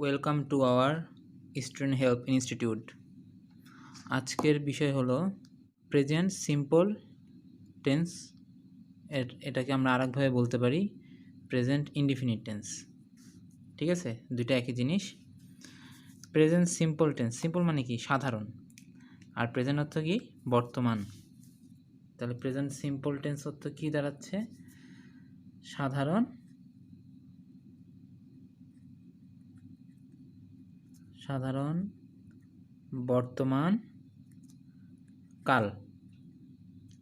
Welcome to our student help institute. আজকের বিষয় হলো প্রেজেন্ট সিম্পল টেন্স। এটাকে আমরা আরেকভাবে বলতে পারি প্রেজেন্ট ইনডিফিনিট টেন্স। ঠিক আছে, দুইটা একই জিনিস। প্রেজেন্ট সিম্পল টেন্স, সিম্পল মানে কি সাধারণ, আর প্রেজেন্ট অর্থ কি বর্তমান। তাহলে প্রেজেন্ট সিম্পল টেন্স অর্থ কি দাঁড়াচ্ছে? সাধারণ বর্তমান কাল।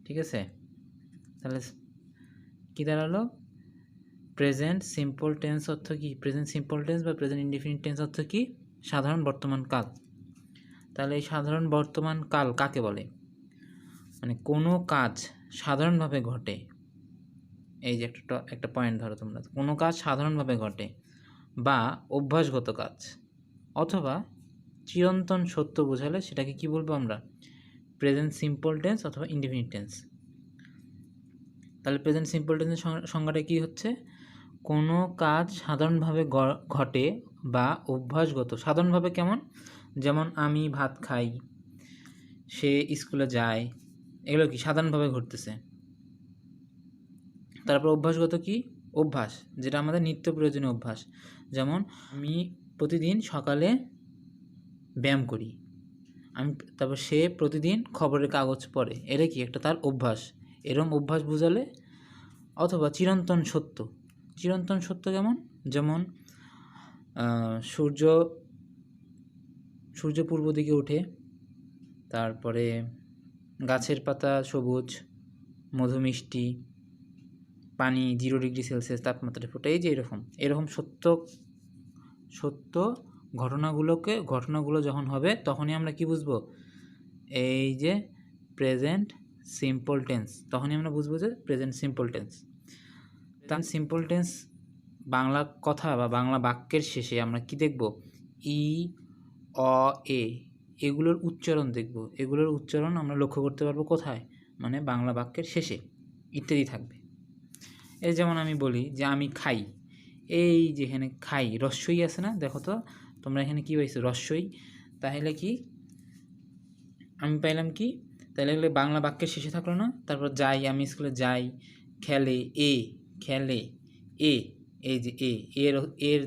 ঠিক আছে, তাহলে কি দাঁড়ালো? প্রেজেন্ট সিম্পল টেন্স অর্থ কি? প্রেজেন্ট সিম্পল টেন্স বা প্রেজেন্ট ইনডিফিনিট টেন্স অর্থ কি? সাধারণ বর্তমান কাল। তাহলে এই সাধারণ বর্তমান কাল কাকে বলে? মানে কোনো কাজ সাধারণভাবে ঘটে, এই যে একটা পয়েন্ট ধরো তোমরা, কোনো কাজ সাধারণভাবে ঘটে বা অভ্যাসগত কাজ অথবা চিরন্তন সত্য বোঝালে সেটাকে কি বলবো আমরা? প্রেজেন্ট সিম্পল টেন্স অথবা ইনডিফিনিট টেন্স। তাহলে প্রেজেন্ট সিম্পল টেন্সের সংজ্ঞাটা কি হচ্ছে? কোনো কাজ সাধারণভাবে ঘটে বা অভ্যাসগত। সাধারণভাবে কেমন? যেমন আমি ভাত খাই, সে স্কুলে যায়, এগুলো কি সাধারণভাবে ঘটতেছে। তারপর অভ্যাসগত কি? অভ্যাস, যেটা আমাদের নিত্য প্রয়োজনীয় অভ্যাস। যেমন আমি প্রতিদিন সকালে ব্যায়াম করি, তারপর সে প্রতিদিন খবরের কাগজ পড়ে, এটা কি একটা তার অভ্যাস। এরকম অভ্যাস বোঝালে। অথবা চিরন্তন সত্য। চিরন্তন সত্য কেমন? যেমন সূর্য পূর্ব দিকে ওঠে, তারপরে গাছের পাতা সবুজ, মধু মিষ্টি, পানি 0 ডিগ্রি সেলসিয়াস তাপমাত্রায় ফোটে, এই যে এরকম সত্য ঘটনাগুলো যখন হবে তখনই আমরা কি বুঝবো? এই যে প্রেজেন্ট সিম্পল টেন্স, তখনই আমরা বুঝবো যে প্রেজেন্ট সিম্পল টেন্স। তার সিম্পল টেন্স বাংলা কথা বা বাংলা বাক্যের শেষে আমরা কি দেখব? ই, অ, এ, এগুলোর উচ্চারণ দেখব। এগুলোর উচ্চারণ আমরা লক্ষ্য করতে পারবো কোথায়? মানে বাংলা বাক্যের শেষে ইত্যাদি থাকবে। এই যেমন আমি বলি যে আমি খাই, এই যে এখানে খাই রস্যই আছে না? দেখো তো তোমরা এখানে কি পাইছো? রস্যই। তাহলে কি আমি পাইলাম কি? তাহলে এগুলো বাংলা বাক্যের শেষে থাকলো না? তারপর যাই, আমি স্কুলে যাই, খেলে, খেলে, এই যে এর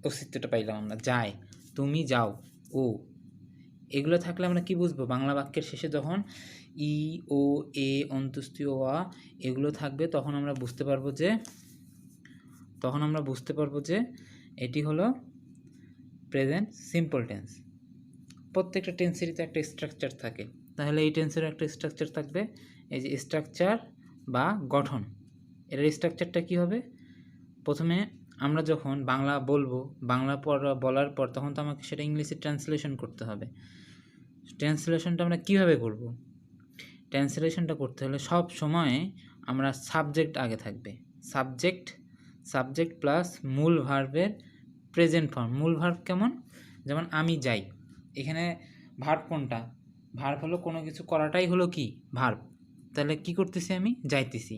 অস্তিত্বটা পাইলাম আমরা। যাই, তুমি যাও, ও, এগুলো থাকলে আমরা কি বুঝবো? বাংলা বাক্যের শেষে যখন ই, ও, এ, অন্ত্যেষ্টিয় অ এগুলো থাকবে তখন আমরা বুঝতে পারবো যে এটি হলো প্রেজেন্ট সিম্পল টেন্স। প্রত্যেকটা টেন্সেরই তো একটা স্ট্রাকচার থাকে, তাহলে এই টেন্সেরও একটা স্ট্রাকচার থাকবে। এই যে স্ট্রাকচার বা গঠন, এটার স্ট্রাকচারটা কি হবে? প্রথমে আমরা যখন বাংলা বলবো, বলার পর তখন তো আমাকে সেটা ইংলিশে ট্রান্সলেশন করতে হবে। ট্রান্সলেশনটা আমরা কীভাবে করব? ট্রান্সলেশনটা করতে হলে সব সময় আমরা সাবজেক্ট আগে থাকবে। সাবজেক্ট প্লাস মূল ভার্বের প্রেজেন্ট ফর্ম। মূল ভার্ব কেমন? যেমন আমি যাই, এখানে ভার্ব কোনটা? ভার্ব হলো কোনো কিছু করাটাই হলো কি ভার্ব। তাহলে কি করতেছি? আমি যাইতেছি।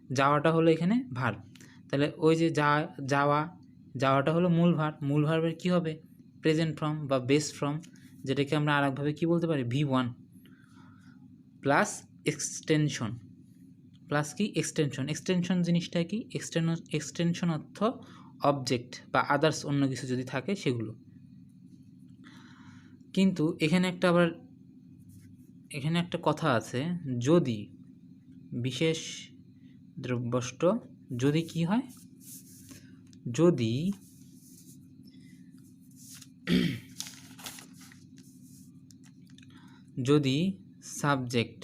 যাওয়াটা হলো এখানে ভার্ব। তাহলে ওই যে যাওয়াটা হলো মূল ভার্ব। মূল ভার্বের কী হবে? প্রেজেন্ট ফর্ম বা বেস ফর্ম, যেটাকে আমরা আরেকভাবে কি বলতে পারি? V1 plus extension. প্লাস কি? এক্সটেনশন জিনিসটা কি? এক্সটেনশন অর্থ অবজেক্ট বা আদার্স অন্য কিছু যদি থাকে সেগুলো। কিন্তু এখানে একটা কথা আছে, যদি বিশেষ দ্রব্যষ্ট, যদি কি হয়? যদি সাবজেক্ট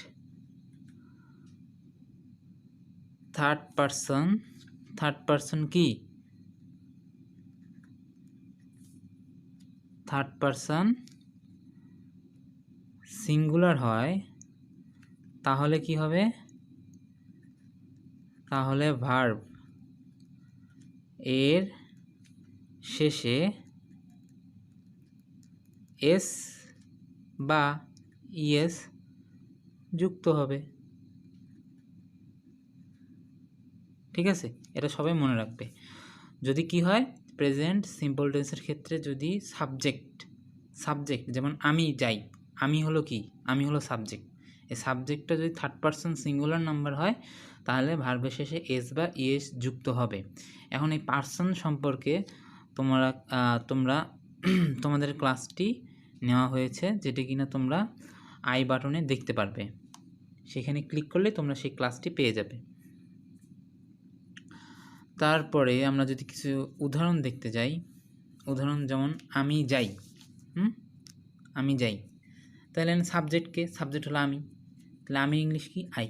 থার্ড পারসন কি? থার্ড পারসন সিঙ্গুলার হয়, তাহলে কি হবে? তাহলে ভার্ব এর শেষে এস বা ইএস যুক্ত হবে। ঠিক আছে, এটা সবাই মনে রাখবে। যদি কি হয়? প্রেজেন্ট সিম্পল টেন্সের ক্ষেত্রে যদি সাবজেক্ট যেমন আমি যাই, আমি হলো কি, আমি হলো সাবজেক্ট, এই সাবজেক্টটা যদি থার্ড পারসন সিঙ্গুলার নাম্বার হয় তাহলে ভার্বের শেষে এস বা ইএস যুক্ত হবে। এখন এই পার্সন সম্পর্কে তোমরা তোমাদের ক্লাসটি নেওয়া হয়েছে, যেটি কিনা তোমরা আই বাটনে দেখতে পারবে, সেখানে ক্লিক করলে তোমরা সেই ক্লাসটি পেয়ে যাবে। তারপরে আমরা যদি কিছু উদাহরণ দেখতে যাই, উদাহরণ যেমন আমি যাই, আমি যাই, তাহলে সাবজেক্টকে, সাবজেক্ট হলো আমি, তাহলে আমি ইংলিশ কি, আই।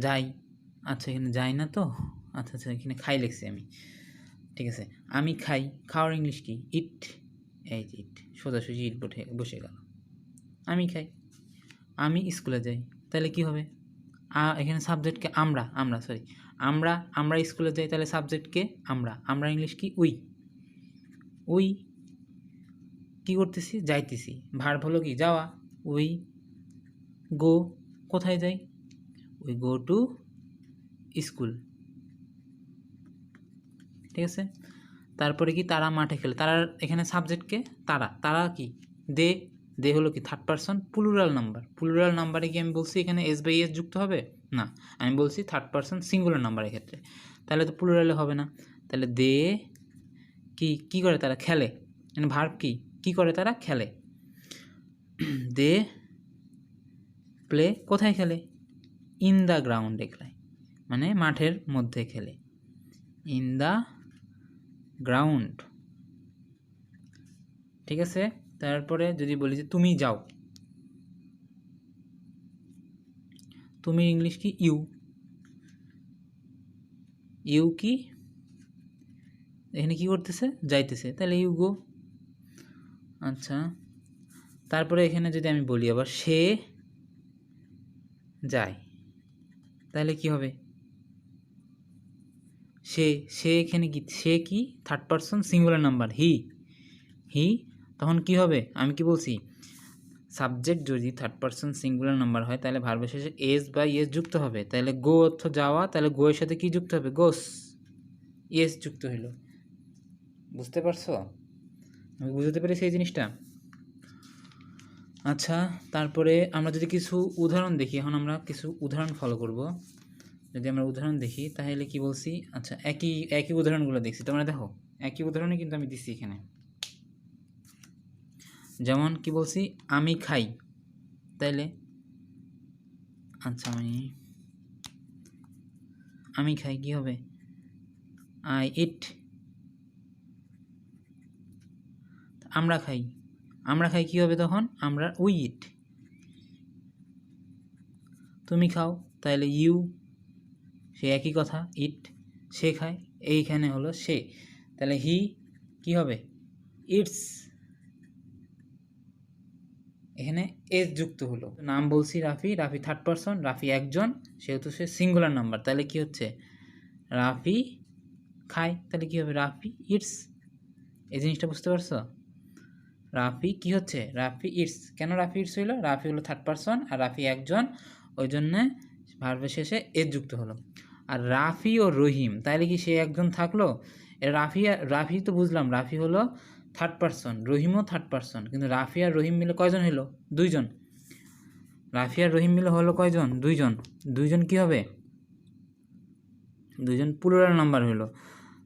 যাই, আচ্ছা এখানে যাই না তো, আচ্ছা আচ্ছা এখানে খাই লিখছি আমি, ঠিক আছে। আমি খাই, খাওয়ার ইংলিশ কি, ইট, এই যে ইট, সোজাসুজি ইট বসে গেল, আমি খাই। আমি স্কুলে যাই, তাহলে কি হবে, এখানে সাবজেক্টকে আমরা স্কুলে যাই, তাহলে সাবজেক্টকে আমরা ইংলিশ কি, উই কি করতেছি, যাইতেছি, ভার্ব হলো কি, যাওয়া, উই গো, কোথায় যাই, উই গো টু স্কুল, ঠিক আছে। তারপরে কি, তারা মাঠে খেলে, তারা এখানে সাবজেক্টকে তারা কি, দে হলো কি থার্ড পারসন প্লুরাল নাম্বারে কি আমি বলছি এখানে এস বাই এস যুক্ত হবে না, আমি বলছি থার্ড পারসন সিঙ্গুলার নাম্বারের ক্ষেত্রে, তাহলে তো প্লুরালে হবে না। তাহলে দে কি করে, তারা খেলে, মানে ভার্ব কি করে, তারা খেলে। দে প্লে, কোথায় খেলে, ইন দ্য গ্রাউন্ডে খেলে, মানে মাঠের মধ্যে খেলে, ইন দ্য গ্রাউন্ড, ঠিক আছে। তারপরে যদি বলি যে তুমি যাও, তুমি ইংলিশ কি, ইউ কি, এখানে কি করতেছে, যাইতেছে, তাহলে ইউ গো। আচ্ছা, তারপরে এখানে যদি আমি বলি আবার সে যায়, তাহলে কি হবে, সে এখানে কি, সে কি থার্ড পারসন সিঙ্গুলার নাম্বার, হি, তখন কি হবে, আমি কি বলছি, সাবজেক্ট যদি থার্ড পারসন সিঙ্গুলার নাম্বার হয় তাহলে ভার্বের শেষে এস বা ইএস যুক্ত হবে, তাহলে গো অর্থ যাওয়া, তাহলে গো এর সাথে কি যুক্ত হবে, গোস, ইএস যুক্ত হইল। বুঝতে পারছো, আমি বুঝতে পেরেছি এই জিনিসটা। আচ্ছা, তারপরে আমরা যদি কিছু উদাহরণ দেখি, এখন আমরা কিছু উদাহরণ ফলো করব। যদি আমরা উদাহরণ দেখি তাহলে কি বলছি, আচ্ছা একই উদাহরণগুলো দেখছি, তোমরা দেখো একই উদাহরণই কিন্তু আমি দিচ্ছি এখানে। যেমন কি বলছি, আমি খাই, তাইলে আচ্ছা আমি খাই কি হবে, আই ইট। আমরা খাই কি হবে তখন, উই ইট। তুমি খাও, তাহলে ইউ, সে একই কথা, ইট, সে খায়, এইখানে হলো সে, তাহলে হি কি হবে, ইটস, এখানে এস যুক্ত হলো। নাম বলছি রাফি থার্ড পারসন, রাফি একজন, সেহেতু সে সিঙ্গুলার নাম্বার, তাহলে কি হচ্ছে, রাফি খায়, তাহলে কি হবে, রাফি ইটস। এই জিনিসটা বুঝতে পারছো, রাফি কি হচ্ছে, রাফি ইটস। কেন রাফি ইটস হইলো, রাফি হলো থার্ড পারসন আর রাফি একজন, ওই জন্যে ভার্বের শেষে এস যুক্ত হলো। আর রাফি ও রহিম, তাইলে কি সে একজন থাকলো, রাফি তো বুঝলাম, রাফি হলো থার্ড পারসন, রহিমও থার্ড পারসন, কিন্তু রাফি আর রহিম মিলে কয়জন হলো, দুইজন। রাফি আর রহিম মিলে হলো কয়জন, দুইজন কি হবে, দুইজন প্লুরাল নাম্বার হলো,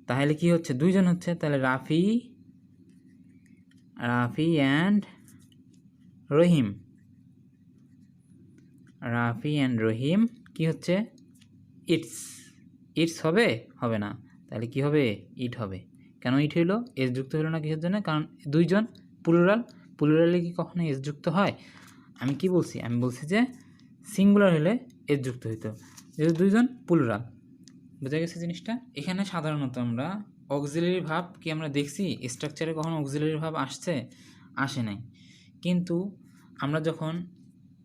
তাহলে কি হচ্ছে, দুইজন হচ্ছে, তাহলে রাফি অ্যান্ড রহিম, কি হচ্ছে, ইটস হবে না, তাহলে কি হবে, ইট হবে। কেন ইট হইলো, এস যুক্ত হলো না, কিসের জন্য, কারণ দুইজন প্লুরালে কি কখনো এস যুক্ত হয়, আমি কি বলছি, আমি বলছি যে সিঙ্গুলার হলে এস যুক্ত হইতো, যেহেতু দুইজন প্লুরাল। বোঝা গেছে জিনিসটা। এখানে সাধারণত আমরা অক্সিলারি ভার্ব কি আমরা দেখছি স্ট্রাকচারে কখনো অক্সিলারি ভার্ব আসে নাই, কিন্তু আমরা যখন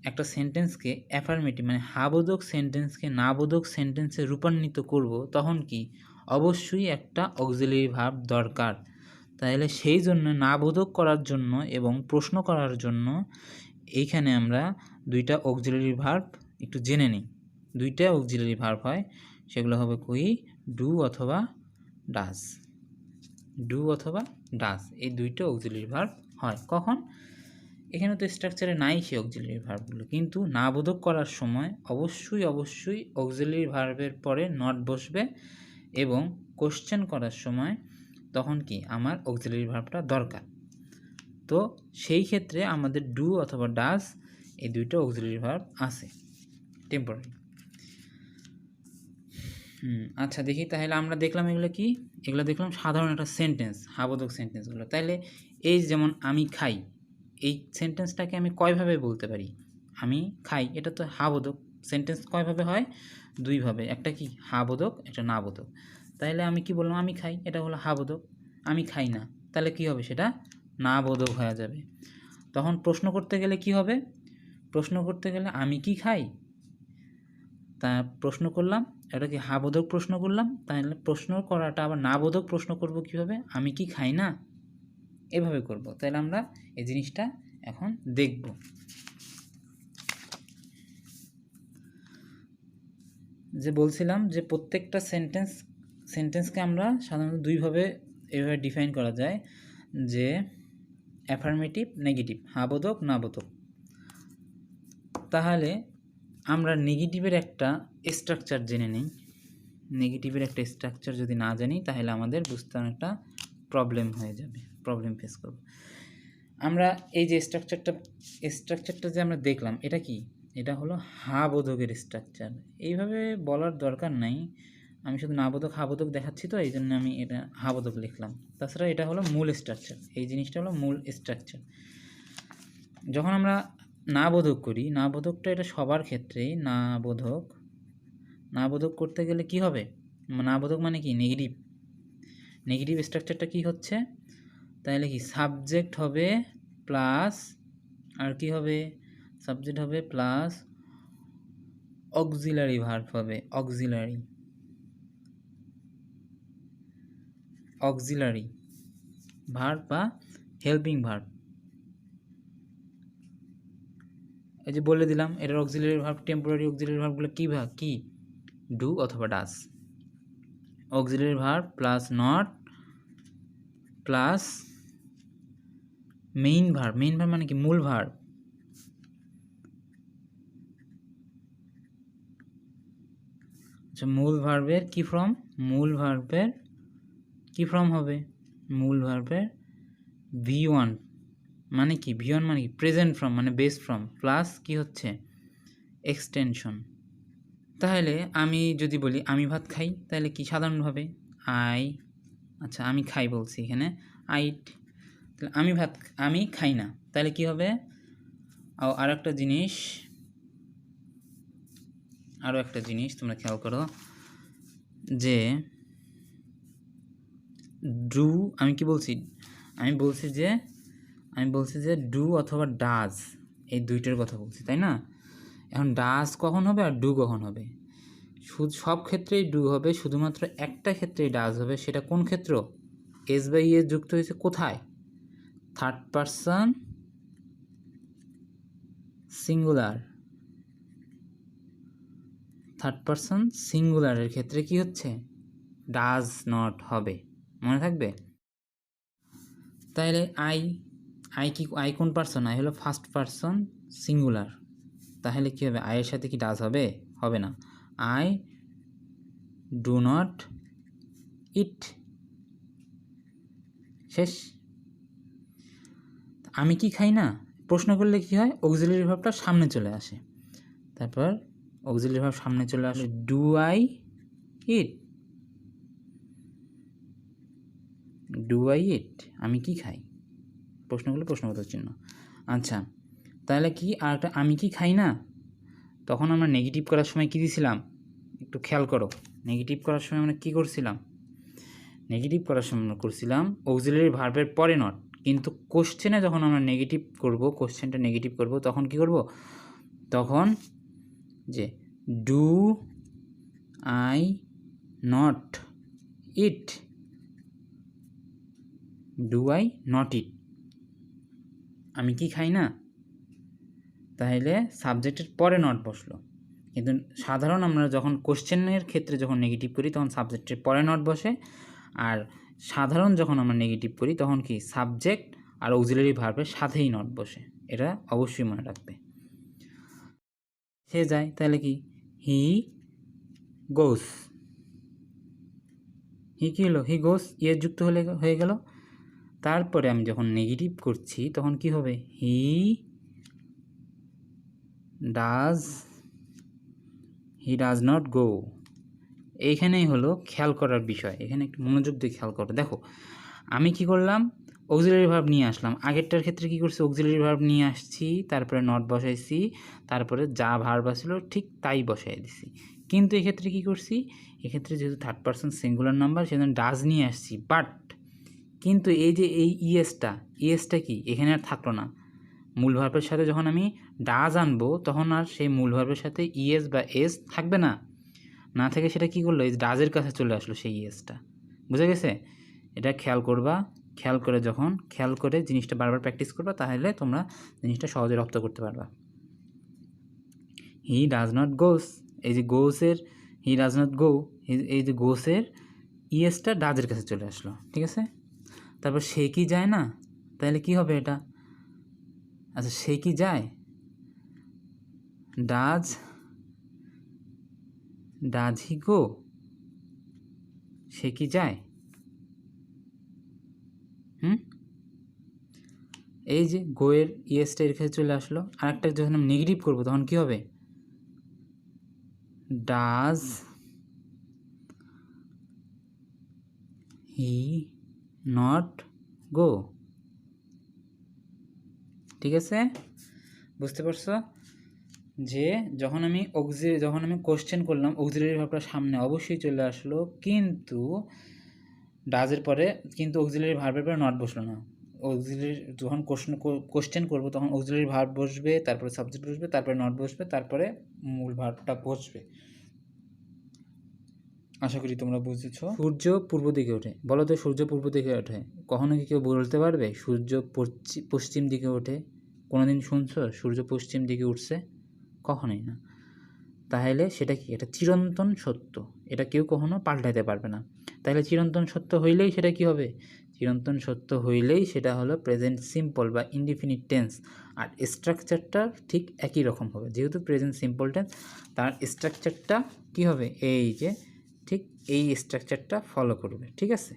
একটা সেন্টেন্সকে অ্যাফার্মেটিভ মানে হাবোধক সেন্টেন্সকে নাবোধক সেন্টেন্সে রূপান্তরিত করব, তখন কি অবশ্যই একটা অক্সিলারি ভার্ব দরকার। তাহলে সেই জন্য নাবোধক করার জন্য এবং প্রশ্ন করার জন্য এইখানে আমরা দুইটা অক্সিলারি ভার্ব একটু জেনে নিই। দুইটা অক্সিলারি ভার্ব হয়, সেগুলো হবে ডু অথবা ডাজ। ডু অথবা ডাজ, এই দুইটা অক্সিলারি ভার্ব হয়। কখন? এখানে তো স্ট্রাকচারে নাই সেই অক্সিলারি ভার্বগুলো, কিন্তু না বোধক করার সময় অবশ্যই অক্সিলারি ভার্বের পরে নট বসবে, এবং কোশ্চেন করার সময় তখন কি আমার অক্সিলারি ভার্বটা দরকার। তো সেই ক্ষেত্রে আমাদের ডু অথবা ডাজ এই দুইটা অক্সিলারি ভার্ব আছে টেম্পোরারি। আচ্ছা দেখি তাহলে আমরা দেখলাম এগুলো কি, এগুলো দেখলাম সাধারণ একটা সেন্টেন্স, হাবোধক সেন্টেন্সগুলো। তাহলে এই যেমন আমি খাই, এই সেন্টেন্সটাকে আমি কয়ভাবে বলতে পারি? আমি খাই, এটা তো হাবোধক সেন্টেন্স। কয়ভাবে হয়? দুইভাবে, একটা কি হাবোধক, একটা না বোধক। তাহলে আমি কি বললাম? আমি খাই, এটা হলো হাবোধক। আমি খাই না, তাহলে কি হবে? সেটা না বোধক হয়ে যাবে। তখন প্রশ্ন করতে গেলে কি হবে? প্রশ্ন করতে গেলে আমি কি খাই, তা প্রশ্ন করলাম, এটা কি হাবোধক প্রশ্ন করলাম, তাহলে প্রশ্ন করাটা আবার না বোধক প্রশ্ন করব কীভাবে? আমি কি খাই না, এভাবে করব। তাহলে আমরা এই জিনিসটা এখন দেখব। যে বলছিলাম যে প্রত্যেকটা সেন্টেন্সকে আমরা সাধারণত দুইভাবে এভাবে ডিফাইন করা যায়, যে অ্যাফার্মেটিভ, নেগেটিভ, হাবোধক, না বোধক। তাহলে আমরা নেগেটিভের একটা স্ট্রাকচার জেনে নিই। নেগেটিভের একটা স্ট্রাকচার যদি না জানি তাহলে আমাদের বুঝতে অনেকটা প্রবলেম হয়ে যাবে, প্রবলেম ফেস করব। আমরা এই যে স্ট্রাকচারটা যে আমরা দেখলাম, এটা কি? এটা হলো হাবোধকের স্ট্রাকচার। এইভাবে বলার দরকার নাই, আমি শুধু নাবোধক হাবোধক দেখাচ্ছি, তো এই জন্য আমি এটা হাবোধক লিখলাম। তাছাড়া এটা হলো মূল স্ট্রাকচার, এই জিনিসটা হলো মূল স্ট্রাকচার। যখন আমরা না বোধক করি, না বোধকটা এটা সবার ক্ষেত্রেই না বোধক করতে গেলে কি হবে? না বোধক মানে কি? নেগেটিভ স্ট্রাকচারটা কি হচ্ছে? তাহলে কি সাবজেক্ট হবে প্লাস, আর কি হবে? সাবজেক্ট হবে প্লাস অক্সিলারি ভার্ব হবে, অক্সিলারি ভার্ব বা হেল্পিং ভার্ব। এই যে বলে দিলাম, এটার অক্সিলারি ভার্ব, টেম্পোরারি অক্সিলারি ভার্বগুলো কি ডু অথবা does. Auxiliary verb plus not plus main verb মানে কি? মূল ভার্ব। আচ্ছা, মূল ভার্বের কি ফর্ম? মূল ভার্বের কি ফর্ম হবে? মূল ভার্বের V1 মানে কি? V1 মানে কি? প্রেজেন্ট ফর্ম, মানে বেস ফর্ম, প্লাস কি হচ্ছে? এক্সটেনশন। তাহলে আমি যদি বলি আমি ভাত খাই, তাহলে কি সাধারণভাবে আচ্ছা আমি খাই বলছি এখানে, আইট। আমি খাই না, তাহলে কি হবে? আর একটা জিনিস তোমরা খেয়াল করো, যে ডু, আমি কি বলছি? আমি বলছি যে ডু অথবা ডাজ, এই দুইটার কথা বলছি, তাই না? এখন ডাজ কখন হবে আর ডু কখন হবে? সব ক্ষেত্রেই ডু হবে, শুধুমাত্র একটা ক্ষেত্রেই ডাজ হবে। সেটা কোন ক্ষেত্র? এস বাই এস যুক্ত হয়েছে কোথায়? থার্ড পারসন সিঙ্গুলারের ক্ষেত্রে কি হচ্ছে? ডাজ নট হবে, মনে থাকবে। তাহলে আই কোন পারসন? আই হলো ফার্স্ট পারসন সিঙ্গুলার, তাহলে কি হবে? আয়ের সাথে কি ডাজ হবে? হবে না। আই ডু নট ইট, শেষ। আমি কি খাই না? প্রশ্ন করলে কি হয়? অক্সিলারি ভার্বটা সামনে চলে আসে, তারপর অক্সিলারি ভার্ব সামনে চলে আসে, ডু আই ইট, আমি কি খাই? প্রশ্নগুলো প্রশ্নবোধক চিহ্ন। আচ্ছা, তাহলে কি আর একটা আমি কি খাই না, তখন আমরা নেগেটিভ করার সময় কী দিয়েছিলাম? একটু খেয়াল করো, নেগেটিভ করার সময় আমরা কী করছিলাম? নেগেটিভ করার সময় আমরা করছিলাম অক্সিলারি ভার্বের পরে নট, কিন্তু কোশ্চেনে যখন আমরা কোশ্চেনটা নেগেটিভ করব, তখন কি করব? তখন যে ডু আই নট ইট, আমি কি খাই না, তাহলে সাবজেক্টের পরে নট বসলো। কিন্তু সাধারণ আমরা যখন কোশ্চেনের ক্ষেত্রে যখন নেগেটিভ করি, তখন সাবজেক্টের পরে নট বসে, আর সাধারণ যখন আমরা নেগেটিভ করি তখন কি সাবজেক্ট আর অক্সিলারি ভার্বের সাথেই নট বসে, এটা অবশ্যই মনে রাখবে। সে যায়, তাহলে কি হি গোস, হি কী হলো, হি গোস ইয়ের যুক্ত হয়ে গেল। তারপরে আমি যখন নেগেটিভ করছি তখন কি হবে, হি ডাজ নট গো। এইখানেই হলো খেয়াল করার বিষয়, এখানে একটু মনোযোগ দিয়ে খেয়াল করো। দেখো আমি কি করলাম, অক্সিলারি ভার্ব নিয়ে আসলাম। আগেরটার ক্ষেত্রে কি করছি, অক্সিলারি ভার্ব নিয়ে আসছি, তারপরে নট বসাইছি, তারপরে যা ভার্ব আসলো ঠিক তাই বসাই দিছি। কিন্তু এক্ষেত্রে কি করছি, এক্ষেত্রে যেহেতু থার্ড পারসন সিঙ্গুলার নাম্বার সেজন্য ডাজ নিয়ে আসছি, বাট কিন্তু এই যে এই ইএসটা কি এখানে আর থাকলো না। মূল ভার্বের সাথে যখন আমি ডাজ আনবো তখন আর সেই মূল ভার্বের সাথে ইএস বা এস থাকবে না, না থেকে সেটা কি করলো, এই ডাজের কাছে চলে আসলো সেই ইএসটা। বুঝে গেছে? এটা খেয়াল করবা, খেয়াল করে জিনিসটা বারবার প্র্যাকটিস করবা, তাহলে তোমরা জিনিসটা সহজে রপ্ত করতে পারবা। হি ডাজ নট গোস, এই যে গোসের হি ডাজ নট গো, এই যে গোসের ইএসটা ডাজের কাছে চলে আসলো, ঠিক আছে। তারপর সে কি যায় না, তাহলে কি হবে এটা, আচ্ছা সে কি যায়, ডাজ হি গো, সে কি যায়। এই যে গোয়ের ইএসটা এর কাছে চলে আসলো। আরেকটা যখন আমি নেগেটিভ করবো তখন কি হবে, ডাজ হি নট গো। ঠিক আছে, বুঝতে পারছো যে যখন আমি কোশ্চেন করলাম অক্সিলারি ভার্বটা সামনে অবশ্যই চলে আসলো, কিন্তু ডাজের পরে কিন্তু অক্সিলারি ভার্বের পরে নট বসলো না। অক্সিলারি যখন কোশ্চেন করবো তখন অক্সিলারি ভার্ব বসবে, তারপরে সাবজেক্ট বসবে, তারপরে নট বসবে, তারপরে মূল ভার্বটা বসবে। আশা করি তোমরা বুঝেছ। সূর্য পূর্ব দিকে ওঠে, বলো তো সূর্য পূর্ব দিকে ওঠে, কখনো কি কেউ বলতে পারবে সূর্য পশ্চিম দিকে ওঠে? কোনোদিন শুনছো সূর্য পশ্চিম দিকে উঠছে? কখনোই না। তাহলে সেটা কি, এটা চিরন্তন সত্য, এটা কেউ কখনো পাল্টাতে পারবে না। তাহলে চিরন্তন সত্য হইলেই সেটা কি হবে, চিরন্তন সত্য হইলেই সেটা হলো প্রেজেন্ট সিম্পল বা ইনডিফিনিট টেন্স। আর স্ট্রাকচারটা ঠিক একই রকম হবে, যেহেতু প্রেজেন্ট সিম্পল টেন্স তার স্ট্রাকচারটা কি হবে, এই যে ঠিক এই স্ট্রাকচারটা ফলো করবে, ঠিক আছে।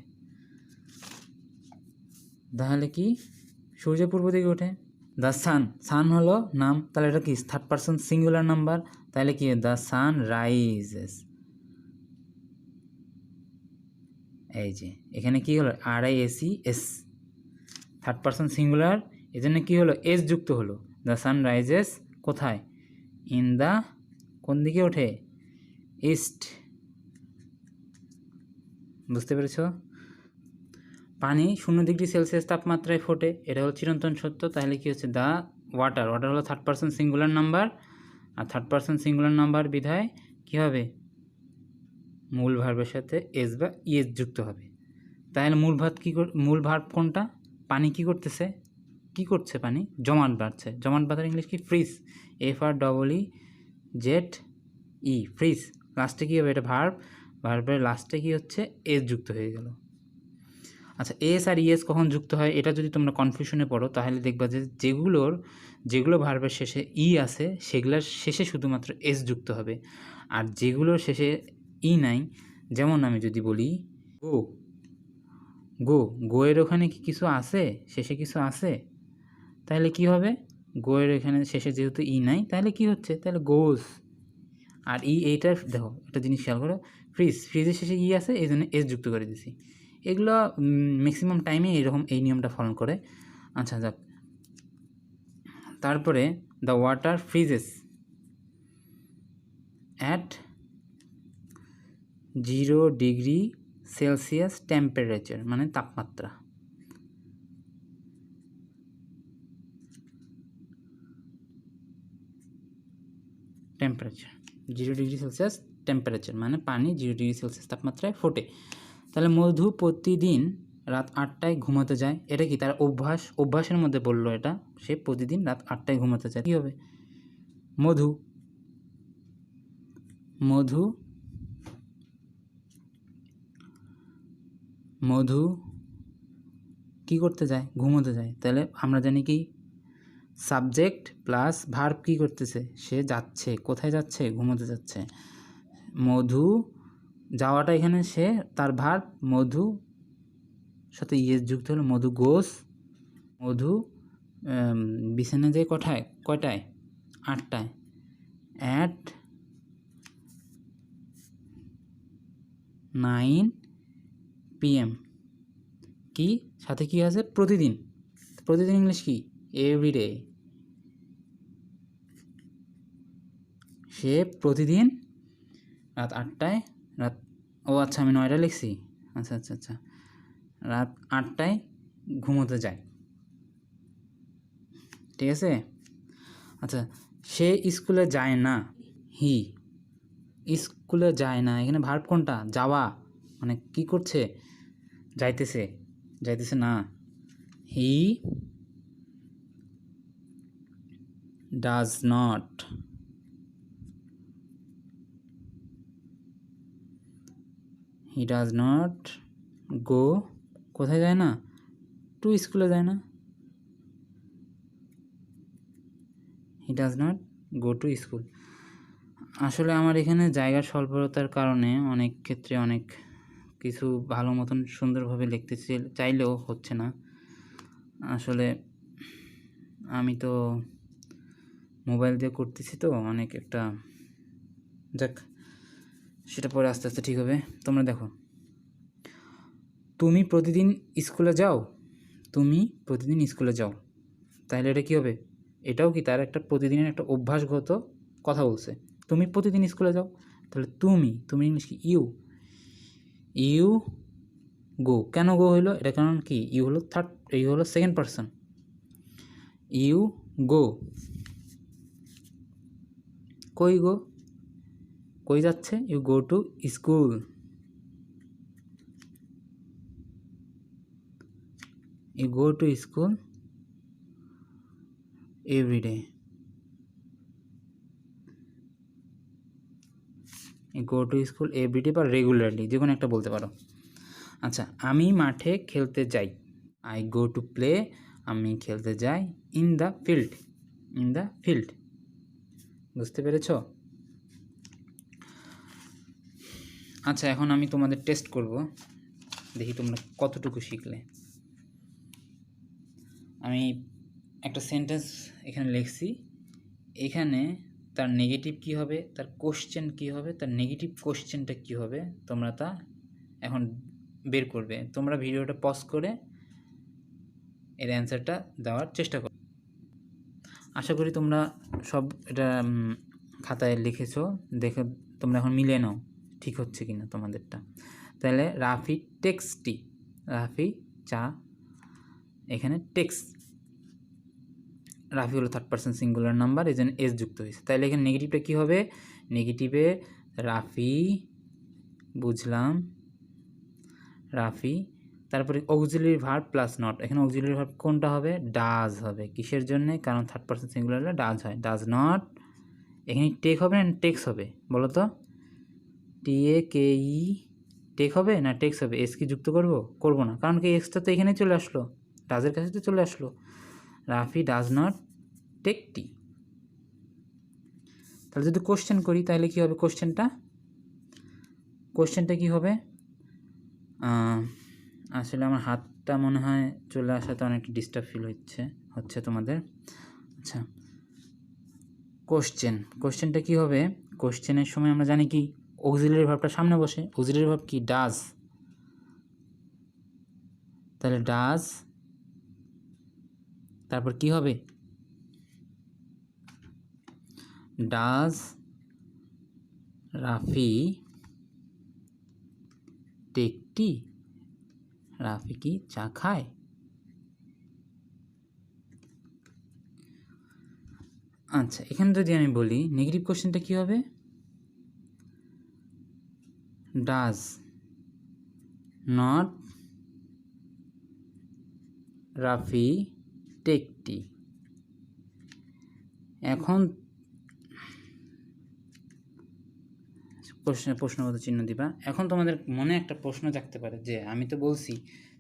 তাহলে কি সূর্য পূর্ব দিকে ওঠে, দ্য সান হলো নাম, তাহলে এটা কি থার্ড পারসন সিঙ্গুলার নাম্বার, তাহলে কি দ্য সান রাইজেস। এই যে এখানে কি হলো RISES, থার্ড পারসন সিঙ্গুলার, এই জন্য কী হলো এস যুক্ত হলো। দ্য সান রাইজেস কোথায়, ইন দ্য, কোন দিকে ওঠে, ইস্ট। বুঝতে পেরেছ? পানি 0 ডিগ্রি সেলসিয়াস তাপমাত্রায় ফোটে, এটা হলো চিরন্তন সত্য। তাহলে কি হচ্ছে, দ্য ওয়াটার হলো থার্ড পারসন সিঙ্গুলার নাম্বার, আর থার্ড পারসন সিঙ্গুলার নাম্বার বিধায় কী হবে, মূল ভার্বের সাথে এস বা ইএস যুক্ত হবে। তাহলে মূল ভার্ব কোনটা, পানি কি করতেছে, কি করছে, পানি জমাট বাঁধছে। জমাট বাঁধার ইংলিশ কি, ফ্রিজ, FREEZE, ফ্রিজ। লাস্টে কী হবে, এটা ভার্বের লাস্টে কি হচ্ছে, এস যুক্ত হয়ে গেল। আচ্ছা এস আর ইএস কখন যুক্ত হয়, এটা যদি তোমরা কনফিউশনে পড়ো তাহলে দেখবা যে যেগুলো ভার্বের শেষে আছে সেগুলোর শেষে শুধুমাত্র এস যুক্ত হবে, আর যেগুলোর শেষে নাই, যেমন আমি যদি বলি গোয়ের ওখানে কি কিছু আছে, শেষে কিছু আছে, তাহলে কি হবে, গোয়ের এখানে শেষে যেহেতু নাই তাহলে কি হচ্ছে, তাহলে গোস। আর এইটার দেখো একটা জিনিস খেয়াল করো, ফ্রিজের শেষে আছে এই জন্য এস যুক্ত করে দিছি। এগুলো ম্যাক্সিমাম টাইমে এরকম এই নিয়মটা ফলো করে। আচ্ছা যাক, তারপরে the water freezes at 0 degree Celsius temperature, মানে তাপমাত্রা। টেম্পারেচার 0 ডিগ্রি সেলসিয়াস টেম্পারেচার মানে পানি 0 ডিগ্রি সেলসিয়াস তাপমাত্রায় ফোটে। তাহলে মধু প্রতিদিন রাত 8টায় ঘুমাতে যায়, এটা কি তার অভ্যাসের মধ্যে বললো, এটা সে প্রতিদিন রাত 8টায় ঘুমাতে যায়। কী হবে, মধু মধু কি করতে যায়? ঘুমোতে যায়। তাহলে আমরা জানি কি সাবজেক্ট প্লাস ভার্ব কী করতেছে? সে যাচ্ছে। কোথায় যাচ্ছে? ঘুমোতে যাচ্ছে। মধু যাওয়াটা এখানে সে তার ভার্ব, মধু সাথে ইয়েস যুক্ত হলো মধু গোস। মধু বিছানায় যায় কয়টায়? 8টায়। At 9 PM। কি সাথে কি আছে? প্রতিদিন। প্রতিদিন ইংলিশ কি? এভরিডে। সে প্রতিদিন রাত 8টায় আচ্ছা আমি 9টায় লিখছি। আচ্ছা রাত 8টায় ঘুমোতে যায়। ঠিক আছে? আচ্ছা, সে স্কুলে যায় না। হি স্কুলে যায় না। এখানে ভার্ব কোনটা? যাওয়া। মানে কি করছে? যাইতেছে না। He does not go. কোথায় যায় না? টু স্কুলে যায় না। He does not go to school. আসলে আমার এখানে জায়গার স্বল্পতার কারণে অনেক ক্ষেত্রে অনেক কিছু ভালো মতন সুন্দরভাবে লিখতে চাইলেও হচ্ছে না। আসলে আমি তো মোবাইল দিয়ে করতেছি, তো অনেক একটা যাক, সেটা পরে আস্তে আস্তে ঠিক হবে। তোমরা দেখো, তুমি প্রতিদিন স্কুলে যাও। তাহলে এটা কী হবে? এটাও কি তার একটা প্রতিদিনের একটা অভ্যাসগত কথা বলছে। তুমি প্রতিদিন স্কুলে যাও। তাহলে তুমি ইংলিশ কি? You go. কেন গো হইলো? এটা কারণ কি? ইউ হলো সেকেন্ড পারসন। You go. কই যাচ্ছে? You go to school. You go to school every day. You go to school every day বা রেগুলারলি, যে কোনো একটা বলতে পারো। আচ্ছা, আমি মাঠে খেলতে যাই। I go to play। আমি খেলতে যাই in the field। বুঝতে পেরেছ? আচ্ছা, এখন আমি তোমাদের টেস্ট করব, দেখি তোমরা কতটুকু শিখলে। আমি একটা সেন্টেন্স এখানে লিখছি। এখানে তার নেগেটিভ কী হবে, তার কোশ্চেন কী হবে, তার নেগেটিভ কোশ্চেনটা কী হবে, তোমরা তা এখন বের করবে। তোমরা ভিডিওটা পজ করে এর অ্যান্সারটা দেওয়ার চেষ্টা করো। আশা করি তোমরা সব এটা খাতায় লিখেছো। দেখে তোমরা এখন মিলিয়ে নাও ঠিক হচ্ছে কি না তোমাদেরটা। তাহলে রাফি টেক্সটি, রাফি চা, এখানে টেক্সট। রাফি হলো থার্ড পারসন সিঙ্গুলার নাম্বার, এই জন্য এস যুক্ত হয়েছে। তাহলে এখানে নেগেটিভটা কী হবে? নেগেটিভে রাফি, বুঝলাম, রাফি, তারপরে অক্সিলারি ভার্ব প্লাস নট। এখানে অক্সিলারি ভার্ব কোনটা হবে? ডাজ হবে। কিসের জন্যে? কারণ থার্ড পারসন সিঙ্গুলারে ডাজ হয়। Does not. এখানে টেক হবে না টেক্স হবে? বলো তো, TAKE টেক হবে না টেক্স হবে? এস কি যুক্ত করবো না, কারণ কি এক্সটা তো এখানে চলে আসলো, ডাজের কাছে তো চলে আসলো। Rafi does not take tea. তাহলে যদি কোশ্চেন করি তাহলে কী হবে? কোশ্চেনটা কী হবে? আসলে আমার হাতটা মনে হয় চলে আসাতে অনেকটা ডিস্টার্ব ফিল হচ্ছে তোমাদের। আচ্ছা, কোশ্চেনটা কী হবে? কোশ্চেনের সময় আমরা জানি কি অক্সিলারি ভার্বটা সামনে বসে। অক্সিলারি ভার্ব কি? ডাজ। তাহলে ডাজ, তারপর কি হবে? Does Rafi take tea? Rafi কি চা খায়? আচ্ছা, এখানে যদি আমি বলি নেগেটিভ কোশ্চেনটা কী হবে? Does not Rafi take tea. এখন প্রশ্নবোধক চিহ্ন দিবা। এখন তোমাদের মনে একটা প্রশ্ন জাগতে পারে যে আমি তো বলছি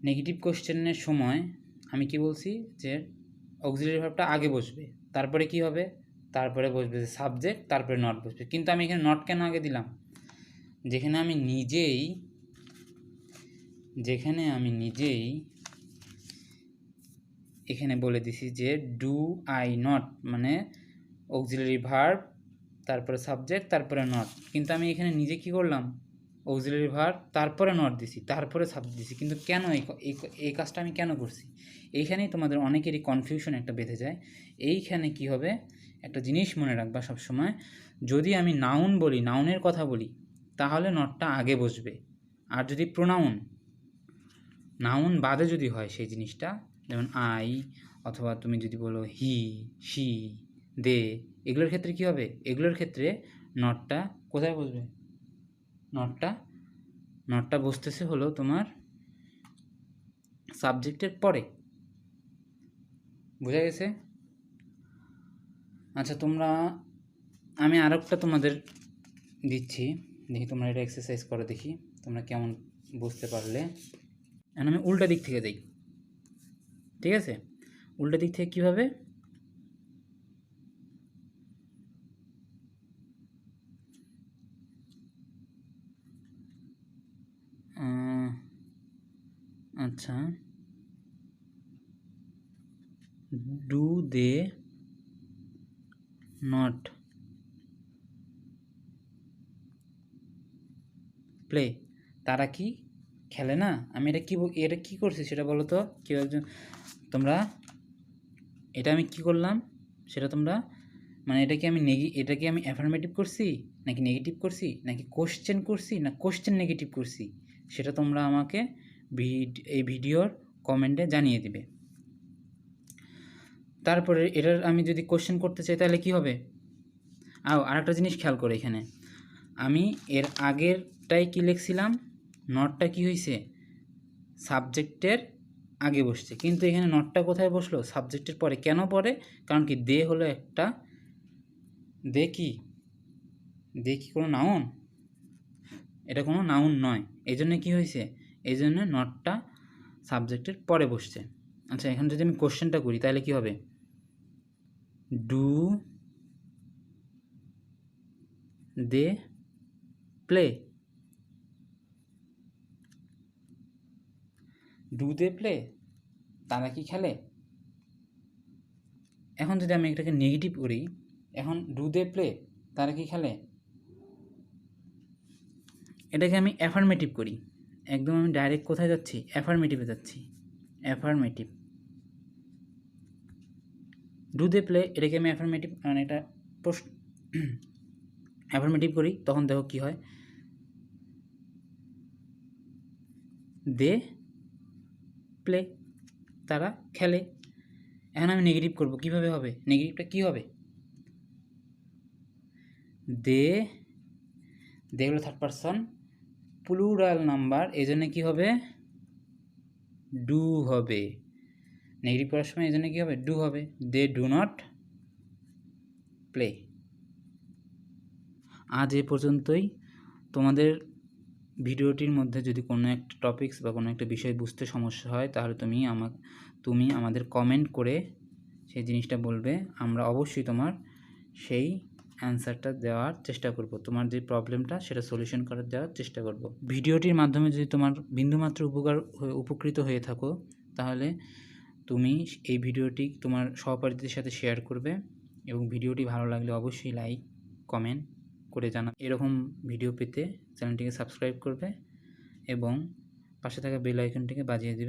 নেগেটিভ কোশ্চেনের সময় আমি কি বলছি যে অক্সিলারি ভার্বটা আগে বসবে, তারপরে কি হবে, তারপরে বসবে যে সাবজেক্ট, তারপরে নট বসবে। কিন্তু আমি এখানে নট কেন আগে দিলাম? যেখানে আমি নিজেই এখানে বলে দিছি যে ডু আই নট মানে অক্সিলারি ভার্ব, তারপরে সাবজেক্ট, তারপরে নট। কিন্তু আমি এখানে নিজে কি করলাম, অক্সিলারি ভার্ব তারপরে নট দিছি, তারপরে সাবজেক্ট দিছি। কিন্তু কেন এই কাজটা আমি কেন করছি? এইখানেই তোমাদের অনেকেরই কনফিউশন একটা বেঁধে যায়। এইখানে কি হবে, একটা জিনিস মনে রাখবা সবসময়, যদি আমি নাউন বলি, নাউনের কথা বলি, তাহলে নটটা আগে বসবে। আর যদি প্রোনাউন, নাউন বাদে যদি হয় সেই জিনিসটা, যেমন আই, অথবা তুমি যদি বলো হি, শি, দে, এগুলোর ক্ষেত্রে কি হবে, এগুলোর ক্ষেত্রে নটটা কোথায় বসবে? নটটা বসতেছে হলো তোমার সাবজেক্টের পরে। বোঝা গেছে? আচ্ছা, আমি আর একটা তোমাদের দিচ্ছি, দেখি তোমরা এটা এক্সারসাইজ করে, দেখি তোমরা কেমন বুঝতে পারলে। এখন আমি উল্টা দিক থেকে যাই, ঠিক আছে? উল্টা দিক থেকে কীভাবে? আচ্ছা, ডু দে নট প্লে? তারা কি খেলে না? আমি এটা কি করছি সেটা বলো তো। কেউ একজন, তোমরা এটা আমি কি করলাম সেটা তোমরা মানে এটা কি আমি অ্যাফার্মেটিভ করছি নাকি নেগেটিভ করছি, নাকি কোশ্চেন করছি না কোশ্চেন নেগেটিভ করছি, সেটা তোমরা আমাকে এই ভিডিওর কমেন্টে জানিয়ে দিবে। তারপরে এটার আমি যদি কোশ্চেন করতে চাই তাহলে কি হবে? আরেকটা জিনিস খেয়াল করে, এখানে আমি এর আগেরটাই কি লিখছিলাম, নটটা কি হয়েছে, সাবজেক্টের আগে বসছে, কিন্তু এখানে নটটা কোথায় বসলো? সাবজেক্টের পরে। কেন পরে? কারণ কি দে হলো একটা, দে কি কোনো নাউন? এটা কোনো নাউন নয়, এই জন্য কী হয়েছে, এই জন্য নটটা সাবজেক্টের পরে বসছে। আচ্ছা, এখন যদি আমি কোশ্চেনটা করি তাহলে কি হবে? Do they play? Do they play? তারা কি খেলে? এখন যদি আমি এটাকে নেগেটিভ করি, এখন ডু দে প্লে, তারা কি খেলে? এটাকে আমি অ্যাফার্মেটিভ করি, একদম আমি ডাইরেক্ট কোথায় যাচ্ছি, অ্যাফার্মেটিভে যাচ্ছি। অ্যাফার্মেটিভ, ডু দে প্লে, এটাকে আমি অ্যাফার্মেটিভ মানে এটা অ্যাফার্মেটিভ করি, তখন দেখো কি হয়, দে প্লে, তারা খেলে। এখন আমি নেগেটিভ করব, কিভাবে হবে নেগেটিভটা? কি হবে? দে হলো থার্ড পারসন প্লুরাল নাম্বার, এই জন্য কী হবে? ডু হবে। নেগেটিভ করার সময় এই জন্য কী হবে? ডু হবে। They do not play. আজ এ পর্যন্তই। তোমাদের ভিডিওটির মধ্যে যদি কোনো একটা টপিকস বা কোনো একটা বিষয় বুঝতে সমস্যা হয় তাহলে তুমি আমাদের কমেন্ট করে সেই জিনিসটা বলবে, আমরা অবশ্যই তোমার সেই অ্যান্সারটা দেওয়ার চেষ্টা করব, তোমার যে প্রবলেমটা সেটা সলিউশন করার দেওয়ার চেষ্টা করব। ভিডিওটির মাধ্যমে যদি তোমার বিন্দুমাত্র উপকৃত হয়ে থাকো তাহলে তুমি এই ভিডিওটি তোমার সহপাঠীদের সাথে শেয়ার করবে, এবং ভিডিওটি ভালো লাগলে অবশ্যই লাইক কমেন্ট করে জানা। এরকম ভিডিও পেতে চ্যানেলটিকে সাবস্ক্রাইব করবে এবং পাশে থাকা বেল আইকনটিকে বাজিয়ে দেবে।